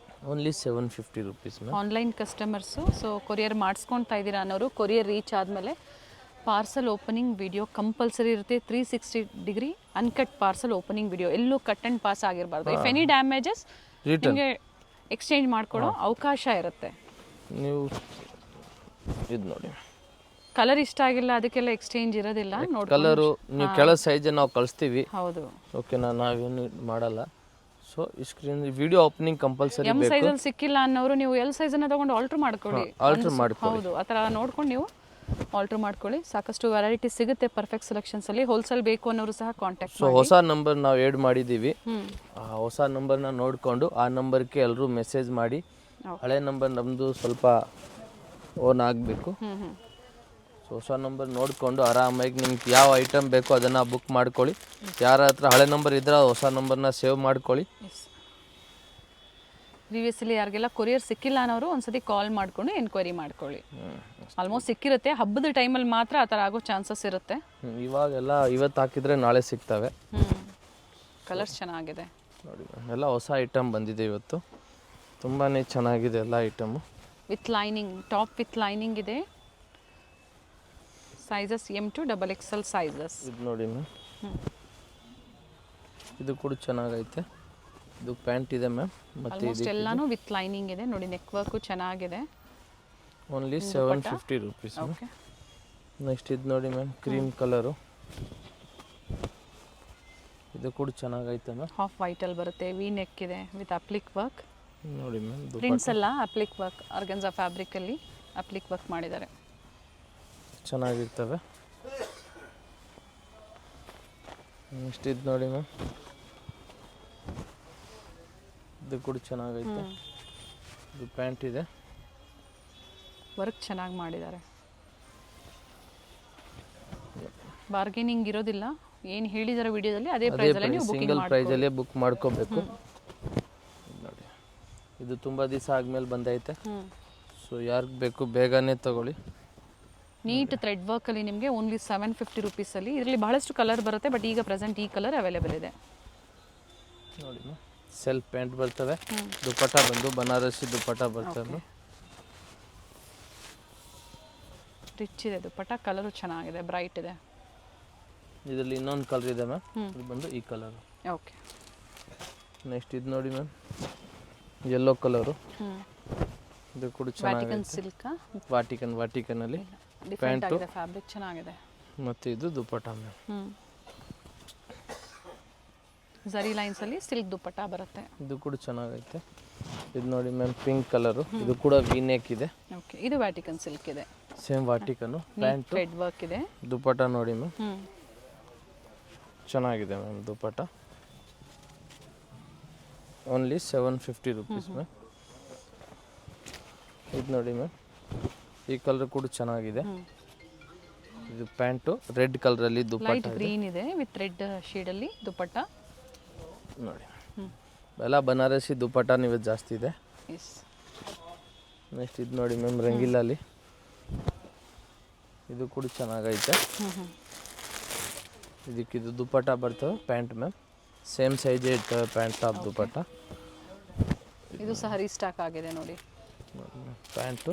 Only 750 rupees ma'am. Online customers, so courier ಮಾಡಿಸ್ಕೊಳ್ತಾ ಇದ್ದೀರಾ ಅನ್ನೋರು ಕೊರಿಯರ್ ರೀಚ್ ಆದಮೇಲೆ ಪಾರ್ಸಲ್ ಓಪನಿಂಗ್ ವಿಡಿಯೋ ಕಂಪಲ್ಸರಿ ಇರುತ್ತೆ. 360 degree uncut parcel opening video, ಎಲ್ಲೂ ಕಟ್ ಆ್ಯಂಡ್ ಪಾಸ್ ಆಗಿರಬಾರ್ದು. ಇಫ್ ಎನಿ ಡ್ಯಾಮೇಜಸ್ ನಿಮಗೆ ಎಕ್ಸ್ಚೇಂಜ್ ಮಾಡ್ಕೊಳ್ಳೋ ಅವಕಾಶ ಇರುತ್ತೆ. ನೀವು ಇದು ನೋಡಿ, ಕಲರ್ ಇಷ್ಟ ಆಗಿಲ್ಲ ಅದಕ್ಕೆಲ್ಲ ಎಕ್ಸ್ಚೇಂಜ್ ಇರೋದಿಲ್ಲ. ನೋಡಿ ಕಲರು ನೀವು ಕೆಳ ಸೈಜ್ ನಾವು ಕಳಿಸ್ತೀವಿ, ಹೌದು ಓಕೆನಾ, ನಾವೇನು ಮಾಡಲ್ಲ. ಸೊ ಈ screen video opening compulsory M ಸೈಜಲ್ಲಿ ಸಿಕ್ಕಿಲ್ಲ ಅನ್ನೋರು ನೀವು ಎಲ್ ಸೈಜನ್ನು ತಗೊಂಡು ಆಲ್ಟರ್ ಮಾಡ್ಕೊಳ್ಳಿ. ಹೌದು, ಆ ಥರ ನೋಡ್ಕೊಂಡು ನೀವು ಆಲ್ಟರ್ ಮಾಡ್ಕೊಳ್ಳಿ. ಸಾಕಷ್ಟು ವೆರೈಟಿ ಸಿಗುತ್ತೆ ಪರ್ಫೆಕ್ಟ್ ಸೆಲೆಕ್ಷನ್ಸಲ್ಲಿ. ಹೋಲ್ಸೇಲ್ ಬೇಕು ಅನ್ನೋರು ಸಹ ಕಾಂಟ್ಯಾಕ್ಟ್ ಮಾಡಿ. ಸೊ ಹೊಸ ನಂಬರ್ ನಾವು ಆ್ಯಡ್ ಮಾಡಿದ್ದೀವಿ, ಆ ಹೊಸ ನಂಬರ್ನ ನೋಡಿಕೊಂಡು ಆ ನಂಬರ್ಗೆ ಎಲ್ಲರೂ ಮೆಸೇಜ್ ಮಾಡಿ. ಹಳೆ ನಂಬರ್ ನಮ್ಮದು ಸ್ವಲ್ಪ ಓನ್ ಆಗಬೇಕು. ಸೊ ಹೊಸ ನಂಬರ್ ನೋಡಿಕೊಂಡು ಆರಾಮಾಗಿ ನಿಮ್ಗೆ ಯಾವ ಐಟಮ್ ಬೇಕೋ ಅದನ್ನು ಬುಕ್ ಮಾಡ್ಕೊಳ್ಳಿ. ಯಾರ ಹತ್ರ ಹಳೆ ನಂಬರ್ ಇದ್ರೆ ಹೊಸ ನಂಬರ್ನ ಸೇವ್ ಮಾಡ್ಕೊಳ್ಳಿ. ಪ್ರೀವಿಯಸ್ಲಿ ಯಾರಿಗೆಲ್ಲ ಕೊರಿಯರ್ ಸಿಕ್ಕಿಲ್ಲ ಅನ್ನೋರು ಒಂದ್ಸತಿ ಕಾಲ್ ಮಾಡಿಕೊಂಡು ಎನ್ಕ್ವೈರಿ ಮಾಡ್ಕೊಳ್ಳಿ. ಆಲ್ಮೋಸ್ಟ್ ಸಿಕ್ಕಿರುತ್ತೆ, ಹಬ್ಬದ ಟೈಮಲ್ಲಿ ಮಾತ್ರ ಆ ಥರ ಆಗೋ ಚಾನ್ಸಸ್ ಇರುತ್ತೆ. ಇವಾಗೆಲ್ಲ ಇವತ್ತು ಹಾಕಿದರೆ ನಾಳೆ ಸಿಗ್ತವೆ. ಕಲರ್ಸ್ ಚೆನ್ನಾಗಿದೆ ನೋಡಿ, ಎಲ್ಲ ಹೊಸ ಐಟಮ್ ಬಂದಿದೆ ಇವತ್ತು, ತುಂಬಾ ಚೆನ್ನಾಗಿದೆ ಎಲ್ಲ item. With lining, top with lining ಇದೆ. Sizes M to XXL sizes. ಇದು ನೋಡಿ ಮ್ಯಾಮ್, ಇದು ಕೂಡ ಚೆನ್ನಾಗೈತೆ. ಇದು ಪ್ಯಾಂಟ್ ಇದೆ ಮ್ಯಾಮ್, ಮತ್ತೆ ಆಲ್ಮೋಸ್ಟ್ ಎಲ್ಲಾನು ವಿತ್ ಲೈನಿಂಗ್ ಇದೆ ನೋಡಿ. ನೆಕ್ ವರ್ಕು ಚೆನ್ನಾಗಿದೆ. Only 750 rupees. ನೆಕ್ಸ್ಟ್ ಇದು ನೋಡಿ ಮ್ಯಾಮ್, ಕ್ರೀಮ್ ಕಲರು, ಇದು ಕೂಡ ಚೆನ್ನಾಗೈತೆ ಮ್ಯಾಮ್. ಹಾಫ್ ವೈಟಲ್ಲಿ ಬರುತ್ತೆ, ವಿ ನೆಕ್ ಇದೆ ವಿತ್ ಅಪ್ಲಿಕ್ ವರ್ಕ್ ನೋಡಿ ಮ್ಯಾಮ್. ಪ್ರಿಂಟ್ಸ್ ಎಲ್ಲ ಅಪ್ಲಿಕ್ ವರ್ಕ್, ಆರ್ಗನ್ಸಾ ಫ್ಯಾಬ್ರಿಕಲ್ಲಿ ಅಪ್ಲಿಕ್ ವರ್ಕ್ ಮಾಡಿದ್ದಾರೆ, ಚೆನ್ನಾಗಿರ್ತವೆ. ನೆಕ್ಸ್ಟ್ ಇದು ನೋಡಿ ಮ್ಯಾಮ್, ಇದು ಕೂಡ ಚೆನ್ನಾಗೈತೆ. ಇದು ಪ್ಯಾಂಟ್ ಇದೆ, ವರ್ಕ್ ಚೆನ್ನಾಗಿ ಮಾಡಿದ್ದಾರೆ. ಬಾರ್ಗೇನಿಂಗ್ ಇರೋದಿಲ್ಲ, ಏನು ಹೇಳಿದಾರೆ ವಿಡಿಯೋದಲ್ಲಿ ಅದೇ ಪ್ರೈಸಲ್ಲಿ ನೀವು ಸಿಂಗಲ್ ಪ್ರೈಸಲ್ಲೇ ಬುಕ್ ಮಾಡ್ಕೋಬೇಕು ನೋಡಿ. ಇದು ತುಂಬ ದಿವಸ ಆದಮೇಲೆ ಬಂದೈತೆ, ಸೊ ಯಾರಿಗೆ ಬೇಕು ಬೇಗನೆ ತಗೊಳ್ಳಿ. ನೀಟ್ ಥ್ರೆಡ್ ವರ್ಕಲ್ಲಿ ನಿಮಗೆ ಓನ್ಲಿ 750 ರುಪೀಸಲ್ಲಿ. ಇದರಲ್ಲಿ ಬಹಳಷ್ಟು ಕಲರ್ ಬರುತ್ತೆ, ಬಟ್ ಈಗ ಪ್ರೆಸೆಂಟ್ ಈ ಕಲರ್ ಅವೈಲೇಬಲ್ ಇದೆ. ನೋಡಿ ಮ್ಯಾಮ್ ಸೆಲ್ಫ್ ಪ್ಯಾಂಟ್ ಬರ್ತವೆ, ದುಪ್ಪಟ್ಟ ಬಂದು ಬನಾರಸಿ ದುಪ್ಪಟ್ಟ ಬರ್ತವೆ. ರಿಚ್ ಇದೆ ದುಪ್ಪಟ್ಟ, ಕಲರು ಚೆನ್ನಾಗಿದೆ, ಬ್ರೈಟ್ ಇದೆ. ಇದರಲ್ಲಿ ಇನ್ನೊಂದು ಕಲರ್ ಇದೆ ಮ್ಯಾಮ್, ಇದು ಬಂದು ಈ ಕಲರು. ಓಕೆ. ನೆಕ್ಸ್ಟ್ ಇದು ನೋಡಿ ಮ್ಯಾಮ್, ಯೆಲ್ಲೋ ಕಲರು. ಇದು ಕೂಡ ಚೆನ್ನಾಗಿದೆ. ಸಿಲ್ಕ್ ವಾಟಿಕನಲ್ಲಿ ಡಿಫರೆಂಟ್ ಆಗಿದೆ, ಫ್ಯಾಬ್ರಿಕ್ ಚೆನ್ನಾಗಿದೆ. ಮತ್ತು ಇದು ದುಪ್ಪಟ್ಟ ಮ್ಯಾಮ್. ಝರಿ ಲೈನ್ಸ್ ಅಲ್ಲಿ ಸಿಲ್ಕ್ ದುಪ್ಪಟ್ಟ ಬರುತ್ತೆ. ಇದು ಕೂಡ ಚೆನ್ನಾಗೈತೆ. ಇದು ನೋಡಿ ಮ್ಯಾಮ್ ಪಿಂಕ್ ಕಲರು, ಇದು ಕೂಡ ವಿ-ನೆಕ್ ಇದೆ. ಓಕೆ. ಇದು ವ್ಯಾಟಿಕನ್ ಸಿಲ್ಕ್ ಇದೆ, same Vatican pant, thread work ಇದೆ. ದುಪ್ಪಟ್ಟ ನೋಡಿ ಮ್ಯಾಮ್, ಚೆನ್ನಾಗಿದೆ ma'am dupatta. Only 750 rupees ma'am. ಇದು ನೋಡಿ ಮ್ಯಾಮ್, ಈ ಕಲರ್ ಕೂಡ ಚೆನ್ನಾಗಿದೆ. ಇದು ಪ್ಯಾಂಟು ರೆಡ್ ಕಲರಲ್ಲಿ ದುಪ್ಪಟ್ಟ, ಲೈಟ್ ಗ್ರೀನ್ ಇದೆ ವಿತ್ ರೆಡ್ ಶೇಡ್ ಅಲ್ಲಿ ದುಪ್ಪಟ್ಟ ನೋಡಿ. ಎಲ್ಲ ಬನಾರಸಿ ದುಪ್ಪಟ್ಟ ನೀವು ಜಾಸ್ತಿ ಇದೆ. ನೆಕ್ಸ್ಟ್ ಇದು ನೋಡಿ ಮ್ಯಾಮ್, ರಂಗಿಲಲ್ಲಿ ಇದು ಕೂಡ ಚೆನ್ನಾಗೈತೆ. ಇದಕ್ಕಿದು ದುಪ್ಪಟ್ಟ ಬರ್ತವೆ, ಪ್ಯಾಂಟ್ ಮ್ಯಾಮ್ ಸೇಮ್ ಸೈಜ್ ಇರ್ತವೆ, ಪ್ಯಾಂಟ್ ಟಾಪ್ ದುಪ್ಪಟ್ಟ. ಇದು ಸಹ ರೀಸ್ಟಾಕ್ ಆಗಿದೆ ನೋಡಿ. ಪ್ಯಾಂಟು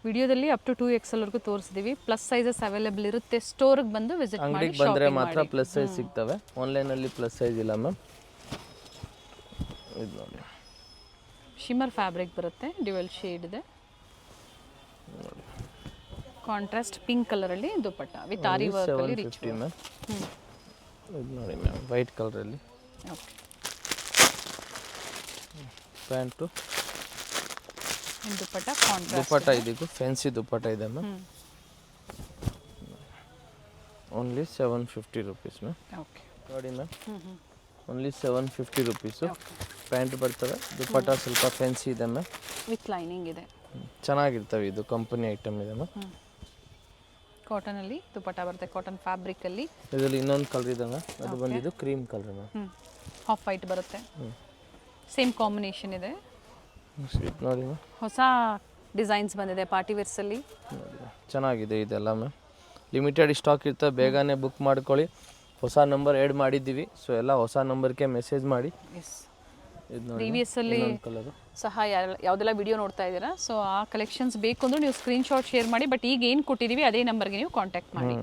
ವಿಡಿಯೋದಲ್ಲಿ ಅಪ್ ಟು 2XL ವರೆಗೂ ತೋರಿಸಿದೀವಿ. ಪ್ಲಸ್ ಸೈಜಸ್ ಅವೈಲೇಬಲ್ ಇರುತ್ತೆ. ಸ್ಟೋರ್ಗೆ ಬಂದು ವಿಸಿಟ್ ಮಾಡಿ, ಅಂಗಡಿಗೆ ಬಂದರೆ ಮಾತ್ರ ಪ್ಲಸ್ ಸೈಜ್ ಸಿಗ್ತವೆ, ಆನ್ಲೈನಲ್ಲಿ ಪ್ಲಸ್ ಸೈಜ್ ಇಲ್ಲ ಮ್ಯಾಮ್. ಇದು ನೋಡಿ ಶಿಮ್ಮರ್ ಫ್ಯಾಬ್ರಿಕ್ ಬರುತ್ತೆ, ಡ್ಯುಯಲ್ ಶೇಡ್ ಇದೆ. ಕಾಂಟ್ರಾಸ್ಟ್ ಪಿಂಕ್ ಕಲರಲ್ಲಿ ದುಪ್ಪಟ್ಟ ವಿತ್ ಆರಿ ವರ್ಕ್ ಅಲ್ಲಿ ರಿಚ್ ಮ್ಯಾಮ್. ಇದು ನೋಡಿ ಮ್ಯಾಮ್, ವೈಟ್ ಕಲರಲ್ಲಿ. ಓಕೆ. ಪ್ಯಾಂಟು ದುಪ್ಪಟ್ಟ ಕಾಂಟ್ರಾಸ್ಟ್ ದುಪ್ಪಟ್ಟ, ಇದಕ್ಕೂ ಫ್ಯಾನ್ಸಿ ದುಪ್ಪಟ್ಟ ಇದೆ ma'am. Only 750 rupees ma'am. Okay. ನೋಡಿ ಮ್ಯಾಮ್, ಓನ್ಲಿ 750 rupees. ಪ್ಯಾಂಟ್ ಬರ್ತವೆ, ದುಪ್ಪಟ್ಟ ಸ್ವಲ್ಪ ಫ್ಯಾನ್ಸಿ ಇದೆ ಮ್ಯಾಮ್, ವಿತ್ ಲೈನಿಂಗ್ ಇದೆ. ಚೆನ್ನಾಗಿರ್ತವೆ. ಇದು ಕಂಪನಿ ಐಟಮ್ ಇದೆ ಮ್ಯಾಮ್. ಕಾಟನ್ ಅಲ್ಲಿ ದುಪ್ಪಟ್ಟ ಬರುತ್ತೆ, ಕಾಟನ್ ಫ್ಯಾಬ್ರಿಕ್ ಅಲ್ಲಿ. ಇದರಲ್ಲಿ ಇನ್ನೊಂದು ಕಲರ್ ಇದೆ ಮ್ಯಾಮ್, ಅದು ಬಂದಿದ್ದು cream colour ma'am. Half white ಬರುತ್ತೆ, ಸೇಮ್ ಕಾಂಬಿನೇಷನ್ ಇದೆ. ನೋಡಿ ಮ್ಯಾಮ್, ಹೊಸ ಡಿಸೈನ್ಸ್ ಬಂದಿದೆ ಪಾರ್ಟಿ ವೇರ್ಸ್ ಅಲ್ಲಿ. ಚೆನ್ನಾಗಿದೆ ಇದೆಲ್ಲ ಮ್ಯಾಮ್. ಲಿಮಿಟೆಡ್ ಸ್ಟಾಕ್ ಇರ್ತದೆ, ಬೇಗನೆ ಬುಕ್ ಮಾಡ್ಕೊಳ್ಳಿ. ಹೊಸ ನಂಬರ್ ಆ್ಯಡ್ ಮಾಡಿದ್ದೀವಿ, ಸೊ ಎಲ್ಲ ಹೊಸ ನಂಬರ್ಗೆ ಮೆಸೇಜ್ ಮಾಡಿ. ಇದು ನೋಡಿ ಪ್ರೀವಿಯಸ್ ಅಲ್ಲಿ ಕಲರು ಸಹ ಯಾವುದೆಲ್ಲ ವಿಡಿಯೋ ನೋಡ್ತಾ ಇದ್ದೀರಾ, ಸೊ ಆ ಕಲೆಕ್ಷನ್ಸ್ ಬೇಕು ಅಂದ್ರೆ ನೀವು ಸ್ಕ್ರೀನ್ಶಾಟ್ ಶೇರ್ ಮಾಡಿ. ಬಟ್ ಈಗ ಏನು ಕೊಟ್ಟಿದ್ದೀವಿ ಅದೇ ನಂಬರ್ಗೆ ನೀವು ಕಾಂಟ್ಯಾಕ್ಟ್ ಮಾಡಿ.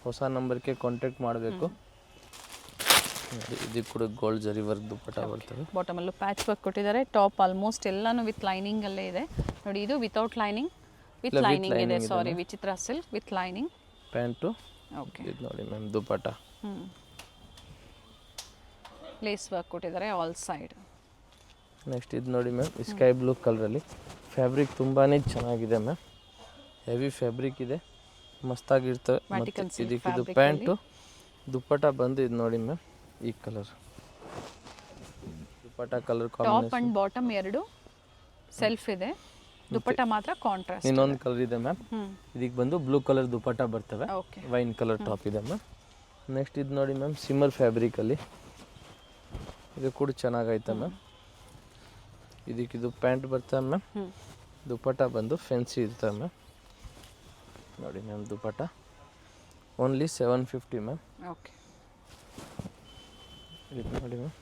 ಹೊಸ ನಂಬರ್ಗೆ ಕಾಂಟ್ಯಾಕ್ಟ್ ಮಾಡಬೇಕು. ಇದು ಕೂಡ ಗೋಲ್ಡ್ ಜರಿ ವರ್ಕ್ ದುಪ್ಪಟ್ಟ ಬರ್ತದೆ. ಬಾಟಮ್ ಅಲ್ಲೂ ಪ್ಯಾಚ್ ವರ್ಕ್ ಕೊಟ್ಟಿದ್ದಾರೆ. ಟಾಪ್ ಆಲ್ಮೋಸ್ಟ್ ಎಲ್ಲಾನು ವಿತ್ ಲೈನಿಂಗ್ ಅಲ್ಲೇ ಇದೆ ನೋಡಿ. ಇದು ವಿತೌಟ್ ಲೈನಿಂಗ್, ವಿತ್ ಲೈನಿಂಗ್ ಇದೆ. ಸಾರಿ, ವಿಚಿತ್ರ silk with lining. Pant okay. ಇದು ನೋಡಿ ಮ್ಯಾಮ್ ದುಪ್ಪಟ್ಟ. ಲೇಸ್ ವರ್ಕ್ ಕೊಟ್ಟಿದ್ದಾರೆ ಆಲ್ ಸೈಡ್. ನೆಕ್ಸ್ಟ್ ಇದು ನೋಡಿ ಮ್ಯಾಮ್, ಸ್ಕೈ ಬ್ಲೂ ಕಲರಲ್ಲಿ ಫ್ಯಾಬ್ರಿಕ್ ತುಂಬಾ ಚೆನ್ನಾಗಿದೆ ಮ್ಯಾಮ್. ಹೆವಿ ಫ್ಯಾಬ್ರಿಕ್ ಇದೆ, ಮಸ್ತಾಗಿರ್ತವೆ. ಇದಕ್ಕೆ ಇದು ಪ್ಯಾಂಟು, ದುಪ್ಪಟ್ಟ ಬಂದು ಇದು ನೋಡಿ ಮ್ಯಾಮ್, ಈ colour dupatta colour top and bottom ಎರಡು ಸೆಲ್ಫ್ ಇದೆ, ದುಪ್ಪಟ್ಟ ಮಾತ್ರ ಕಾಂಟ್ರಾಸ್ಟ್. ಇನ್ನೊಂದು ಕಲರ್ ಇದೆ ಮ್ಯಾಮ್, ಇದಕ್ಕೆ ಬಂದು ಬ್ಲೂ ಕಲರ್ ದುಪ್ಪಟ್ಟ ಬರ್ತವೆ, ವೈನ್ ಕಲರ್ ಟಾಪ್ ಇದೆ ಮ್ಯಾಮ್. ನೆಕ್ಸ್ಟ್ ಇದು ನೋಡಿ ಮ್ಯಾಮ್, ಸಿಮ್ಮರ್ ಫ್ಯಾಬ್ರಿಕಲ್ಲಿ ಇದು ಕೂಡ ಚೆನ್ನಾಗೈತೆ ಮ್ಯಾಮ್. ಇದಕ್ಕಿದು ಪ್ಯಾಂಟ್ ಬರ್ತವೆ ಮ್ಯಾಮ್, ದುಪ್ಪಟ್ಟ ಬಂದು ಫ್ಯಾನ್ಸಿ ಇರ್ತವೆ ಮ್ಯಾಮ್. ನೋಡಿ ma'am dupatta only 750 ma'am. Okay. ಇದು ನೋಡಿ ಮ್ಯಾಮ್,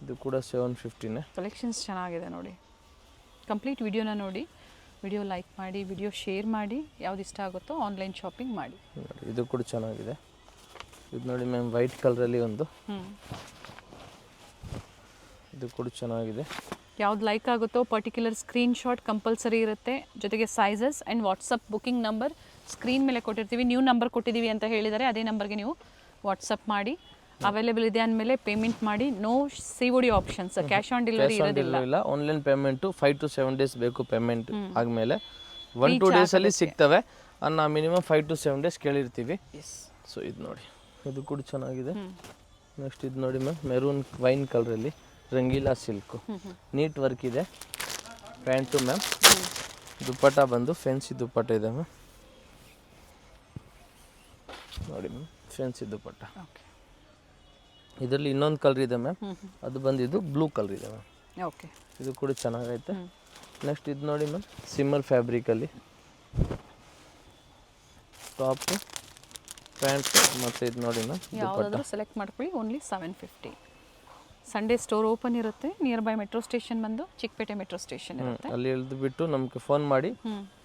ಇದು ಕೂಡ 750ನೇ. ಕಲೆಕ್ಷನ್ಸ್ ಚೆನ್ನಾಗಿದೆ ನೋಡಿ. ಕಂಪ್ಲೀಟ್ ವಿಡಿಯೋನ ನೋಡಿ, ವಿಡಿಯೋ ಲೈಕ್ ಮಾಡಿ, ವಿಡಿಯೋ ಶೇರ್ ಮಾಡಿ. ಯಾವ್ದು ಇಷ್ಟ ಆಗುತ್ತೋ ಆನ್ಲೈನ್ ಶಾಪಿಂಗ್ ಮಾಡಿ. ಇದು ಕೂಡ ಚೆನ್ನಾಗಿದೆ. ಇದು ನೋಡಿ ಮ್ಯಾಮ್, ವೈಟ್ ಕಲರಲ್ಲಿ ಒಂದು, ಇದು ಕೂಡ ಚೆನ್ನಾಗಿದೆ. ಯಾವ್ದು ಲೈಕ್ ಆಗುತ್ತೋ ಪರ್ಟಿಕ್ಯುಲರ್ ಸ್ಕ್ರೀನ್ಶಾಟ್ ಕಂಪಲ್ಸರಿ ಇರುತ್ತೆ. ಜೊತೆಗೆ sizes and WhatsApp booking number screen ಮೇಲೆ ಕೊಟ್ಟಿರ್ತೀವಿ. ನ್ಯೂ ನಂಬರ್ ಕೊಟ್ಟಿದ್ದೀವಿ ಅಂತ ಹೇಳಿದರೆ ಅದೇ ನಂಬರ್ಗೆ ನೀವು ವಾಟ್ಸಪ್ ಮಾಡಿ. ಅವೈಲೇಬಲ್ ಇದೆ ಅಂದಮೇಲೆ ಪೇಮೆಂಟ್ ಮಾಡಿ. No COD options, cash on delivery ಇರೋದಿಲ್ಲ. ಆನ್ಲೈನ್ ಪೇಮೆಂಟು 5 to 7 days ಬೇಕು. ಪೇಮೆಂಟ್ ಆದಮೇಲೆ 1-2 ಡೇಸಲ್ಲಿ ಸಿಗ್ತವೆ ಅನ್ನೋ ಮಿನಿಮಮ್ 5 to 7 days ಕೇಳಿರ್ತೀವಿ. ಸೊ ಇದು ನೋಡಿ, ಇದು ಕೂಡ ಚೆನ್ನಾಗಿದೆ. ನೆಕ್ಸ್ಟ್ ಇದು ನೋಡಿ ಮ್ಯಾಮ್, ಮೆರೂನ್ ವೈನ್ ಕಲರಲ್ಲಿ ರಂಗೀಲಾ ಸಿಲ್ಕು, ನೀಟ್ ವರ್ಕ್ ಇದೆ. ಪ್ಯಾಂಟು ಮ್ಯಾಮ್, ದುಪ್ಪಟ್ಟ ಬಂದು ಫ್ಯಾನ್ಸಿ ದುಪ್ಪಟ್ಟ ಇದೆ ಮ್ಯಾಮ್. ನೋಡಿ ಮ್ಯಾಮ್, ಫ್ಯಾನ್ಸಿ ದುಪ್ಪಟ್ಟ. ಇದರಲ್ಲಿ ಇನ್ನೊಂದು ಕಲರ್ ಇದೆ ಮ್ಯಾಮ್, ಅದು ಬಂದಿದ್ದು ಬ್ಲೂ ಕಲರ್ ಇದೆ ಮ್ಯಾಮ್. ಓಕೆ. ಇದು ಕೂಡ ಚೆನ್ನಾಗೈತೆ. ನೆಕ್ಸ್ಟ್ ಇದು ನೋಡಿ ಮ್ಯಾಮ್, ಸಿಮ್ಮರ್ ಫ್ಯಾಬ್ರಿಕಲ್ಲಿ ಟಾಪು ಪ್ಯಾಂಟ್ ಮತ್ತು ಇದು ನೋಡಿ ಮ್ಯಾಮ್ ಯಾವುದಾದ್ರೂ ಸೆಲೆಕ್ಟ್ ಮಾಡ್ಕೊಳ್ಳಿ. ಓನ್ಲಿ 750. ಸಂಡೇ ಸ್ಟೋರ್ ಓಪನ್ ಇರುತ್ತೆ. ನಿಯರ್ ಬೈ ಮೆಟ್ರೋ ಸ್ಟೇಷನ್ ಬಂದು ಚಿಕ್ಕಪೇಟೆ ಮೆಟ್ರೋ ಸ್ಟೇಷನ್ ಇರುತ್ತೆ. ಅಲ್ಲಿ ಇಳಿದ್ಬಿಟ್ಟು ನಮಗೆ ಫೋನ್ ಮಾಡಿ,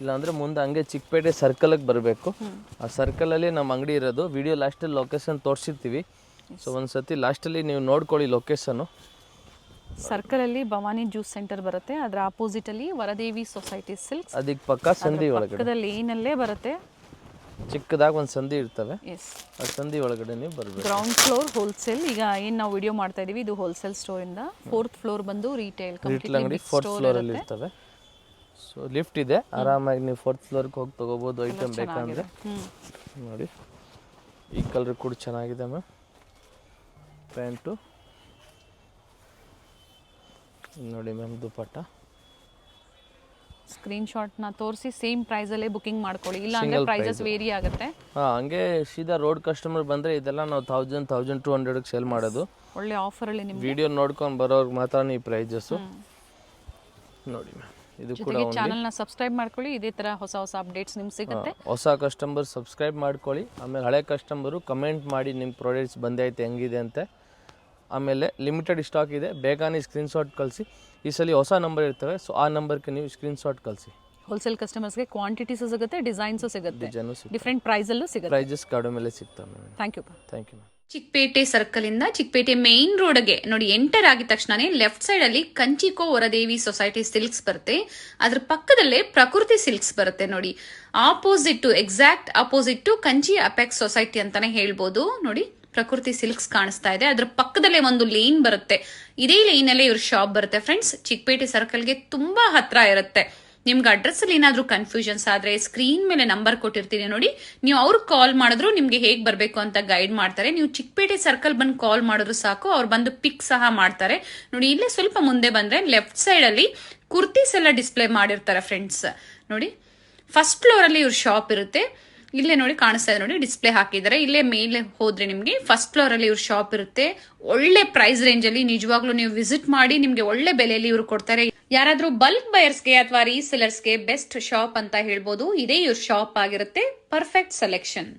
ಇಲ್ಲಾಂದರೆ ಮುಂದೆ ಹಂಗೆ ಚಿಕ್ಕಪೇಟೆ ಸರ್ಕಲ್ಗೆ ಬರಬೇಕು. ಆ ಸರ್ಕಲಲ್ಲಿ ನಮ್ಮ ಅಂಗಡಿ ಇರೋದು. ವಿಡಿಯೋ ಲಾಸ್ಟಲ್ಲಿ ಲೊಕೇಶನ್ ತೋರಿಸಿರ್ತೀವಿ. ಸೊ ಒಂದು ಸತಿ ಲಾಸ್ಟಲ್ಲಿ ನೀವು ನೋಡ್ಕೊಳ್ಳಿ ಲೊಕೇಶನ್ನು. ಸರ್ಕಲಲ್ಲಿ ಭವಾನಿ ಜ್ಯೂಸ್ ಸೆಂಟರ್ ಬರುತ್ತೆ. ಅದರ ಆಪೋಸಿಟಲ್ಲಿ ವರದೇವಿ ಸೊಸೈಟಿ ಸಿಲ್ಕ್ಸ್. ಅದಕ್ಕೆ ಪಕ್ಕ ಸಂಧಿ ಒಳಗಡೆ ಪಕ್ಕದಲ್ಲಿ ಏನಲ್ಲೇ ಬರುತ್ತೆ. ಚಿಕ್ಕದಾಗಿ ಒಂದು ಸಂಧಿ ಇರ್ತವೆ. ಎಸ್, ಆ ಸಂಧಿ ಒಳಗಡೆ ನೀವು ಬರಬೇಕು. Ground floor wholesale. ಈಗ ಏನು ನಾವು ವಿಡಿಯೋ ಮಾಡ್ತಾ ಇದೀವಿ ಇದು ಹೋಲ್ಸೇಲ್ ಸ್ಟೋರ್ ಇಂದ. 4th ಫ್ಲೋರ್ ಬಂದು ರಿಟೇಲ್ ಅಂಗಡಿ 4th ಫ್ಲೋರಲ್ಲಿ ಇರ್ತವೆ. ಸೊ ಲಿಫ್ಟ್ ಇದೆ, ಆರಾಮಾಗಿ ನೀವು 4th ಫ್ಲೋರ್ಗೆ ಹೋಗಿ ತಗೋಬೋದು ಐಟಮ್ ಬೇಕಂದ್ರೆ. ನೋಡಿ ಈ ಕಲರ್ ಕೂಡ ಚೆನ್ನಾಗಿದೆ ಮ್ಯಾಮ್. ಪ್ಯಾಂಟು ನೋಡಿ ಮ್ಯಾಮ್, ದುಪಟ್ಟ. ಸ್ಕ್ರೀನ್ ಶಾಟ್ನ ತೋರಿಸಿ ಸೇಮ್ ಪ್ರೈಸಲ್ಲೇ ಬುಕಿಂಗ್ ಮಾಡ್ಕೊಳ್ಳಿ. ಇಲ್ಲ ಅಂದರೆ ಪ್ರೈಸಸ್ ವೇರಿ ಆಗುತ್ತೆ. ಹಾಂ, ಹಂಗೆ ಸೀದಾ ರೋಡ್ ಕಸ್ಟಮರ್ ಬಂದರೆ ಇದೆಲ್ಲ ನಾವು 1200ಗೆ ಸೇಲ್ ಮಾಡೋದು. ಒಳ್ಳೆ ಆಫರಲ್ಲಿ ನಿಮಗೆ ವಿಡಿಯೋ ನೋಡ್ಕೊಂಡು ಬರೋರ್ಗೆ ಮಾತ್ರ ಈ ಪ್ರೈಸಸ್ಸು. ನೋಡಿ ಮ್ಯಾಮ್, ಇದು ಕೂಡ ಚಾನಲ್ನ ಸಬ್ಸ್ಕ್ರೈಬ್ ಮಾಡ್ಕೊಳ್ಳಿ. ಇದೇ ಥರ ಹೊಸ ಹೊಸ ಅಪ್ಡೇಟ್ಸ್ ನಿಮ್ಗೆ ಸಿಗುತ್ತೆ. ಹೊಸ ಕಸ್ಟಮರ್ ಸಬ್ಸ್ಕ್ರೈಬ್ ಮಾಡ್ಕೊಳ್ಳಿ. ಆಮೇಲೆ ಹಳೆ ಕಸ್ಟಮರು ಕಮೆಂಟ್ ಮಾಡಿ ನಿಮ್ಮ ಪ್ರಾಡಕ್ಟ್ಸ್ ಬಂದೈತೆ ಹೆಂಗಿದೆ ಅಂತೆ. ಆಮೇಲೆ ಲಿಮಿಟೆಡ್ ಸ್ಟಾಕ್ ಇದೆ, ಬೇಕಾನೆ ಸ್ಕ್ರೀನ್ಶಾಟ್ ಕಳಿಸಿ. ಈ ಸಲ ಹೊಸ ನಂಬರ್ ಇರ್ತವೆ, ಸೊ ಆ ನಂಬರ್ಗೆ ನೀವು ಸ್ಕ್ರೀನ್ಶಾಟ್ ಕಳಿಸಿ. ಹೋಲ್ಸೇಲ್ ಕಸ್ಟಮರ್ಸ್ಗೆ ಕ್ವಾಂಟಿಟೀಸು ಸಿಗುತ್ತೆ, ಡಿಸೈನ್ಸು ಸಿಗುತ್ತೆ, ಡಿಫ್ರೆಂಟ್ ಪ್ರೈಸಲ್ಲೂ ಸಿಗುತ್ತೆ. ಪ್ರೈಸಸ್ ಕಡಿಮೆ ಸಿಗ್ತವೆ ma'am. Thank you. Thank you ma'am. Chickpet circle ಇಂದ ಚಿಕ್ಕಪೇಟೆ ಮೇನ್ ರೋಡ್ಗೆ ನೋಡಿ ಎಂಟರ್ ಆಗಿದ ತಕ್ಷಣನೇ ಲೆಫ್ಟ್ ಸೈಡ್ ಅಲ್ಲಿ ಕಂಚಿಕೋ ವರದೇವಿ ಸೊಸೈಟಿ ಸಿಲ್ಕ್ಸ್ ಬರುತ್ತೆ. ಅದ್ರ ಪಕ್ಕದಲ್ಲೇ ಪ್ರಕೃತಿ ಸಿಲ್ಕ್ಸ್ ಬರುತ್ತೆ ನೋಡಿ. Opposite, exact opposite Kanchi apex society ಅಂತಾನೆ ಹೇಳ್ಬೋದು. ನೋಡಿ ಪ್ರಕೃತಿ ಸಿಲ್ಕ್ಸ್ ಕಾಣಿಸ್ತಾ ಇದೆ. ಅದ್ರ ಪಕ್ಕದಲ್ಲೇ ಒಂದು ಲೇನ್ ಬರುತ್ತೆ. ಇದೇ ಲೈನ್ ಅಲ್ಲೇ ಇವ್ರ ಶಾಪ್ ಬರುತ್ತೆ ಫ್ರೆಂಡ್ಸ್. ಚಿಕ್ಕಪೇಟೆ ಸರ್ಕಲ್ಗೆ ತುಂಬಾ ಹತ್ರ ಇರುತ್ತೆ. ನಿಮ್ಗೆ ಅಡ್ರೆಸ್ ಅಲ್ಲಿ ಏನಾದ್ರೂ ಕನ್ಫ್ಯೂಷನ್ಸ್ ಆದ್ರೆ ಸ್ಕ್ರೀನ್ ಮೇಲೆ ನಂಬರ್ ಕೊಟ್ಟಿರ್ತೀನಿ ನೋಡಿ, ನೀವು ಅವ್ರಿಗೆ ಕಾಲ್ ಮಾಡಿದ್ರು ನಿಮ್ಗೆ ಹೇಗ್ ಬರ್ಬೇಕು ಅಂತ ಗೈಡ್ ಮಾಡ್ತಾರೆ. ನೀವು ಚಿಕ್ಕಪೇಟೆ ಸರ್ಕಲ್ ಬಂದು ಕಾಲ್ ಮಾಡಿದ್ರು ಸಾಕು, ಅವ್ರು ಬಂದು ಪಿಕ್ ಸಹ ಮಾಡ್ತಾರೆ. ನೋಡಿ ಇಲ್ಲೇ ಸ್ವಲ್ಪ ಮುಂದೆ ಬಂದ್ರೆ ಲೆಫ್ಟ್ ಸೈಡ್ ಅಲ್ಲಿ ಕುರ್ತೀಸ್ ಎಲ್ಲ ಡಿಸ್ಪ್ಲೇ ಮಾಡಿರ್ತಾರೆ ಫ್ರೆಂಡ್ಸ್. ನೋಡಿ ಫಸ್ಟ್ ಫ್ಲೋರ್ ಅಲ್ಲಿ ಇವ್ರ ಶಾಪ್ ಇರುತ್ತೆ. ಇಲ್ಲೇ ನೋಡಿ ಕಾಣಿಸ್ತಾ ಇದೆ ನೋಡಿ, ಡಿಸ್ಪ್ಲೇ ಹಾಕಿದ್ದಾರೆ. ಇಲ್ಲೇ ಮೇಲೆ ಹೋದ್ರೆ ನಿಮ್ಗೆ ಫಸ್ಟ್ ಫ್ಲೋರ್ ಅಲ್ಲಿ ಇವ್ರ ಶಾಪ್ ಇರುತ್ತೆ. ಒಳ್ಳೆ ಪ್ರೈಸ್ ರೇಂಜ್ ಅಲ್ಲಿ ನಿಜವಾಗ್ಲೂ ನೀವು ವಿಸಿಟ್ ಮಾಡಿ, ನಿಮ್ಗೆ ಒಳ್ಳೆ ಬೆಲೆಯಲ್ಲಿ ಇವ್ರು ಕೊಡ್ತಾರೆ. ಯಾರಾದ್ರೂ ಬಲ್ಕ್ ಬಯರ್ಸ್ಗೆ ಅಥವಾ ರೀಸೆಲರ್ಸ್ಗೆ ಬೆಸ್ಟ್ ಶಾಪ್ ಅಂತ ಹೇಳ್ಬೋದು. ಇದೇ ಇವ್ರ ಶಾಪ್ ಆಗಿರುತ್ತೆ. Perfect selection.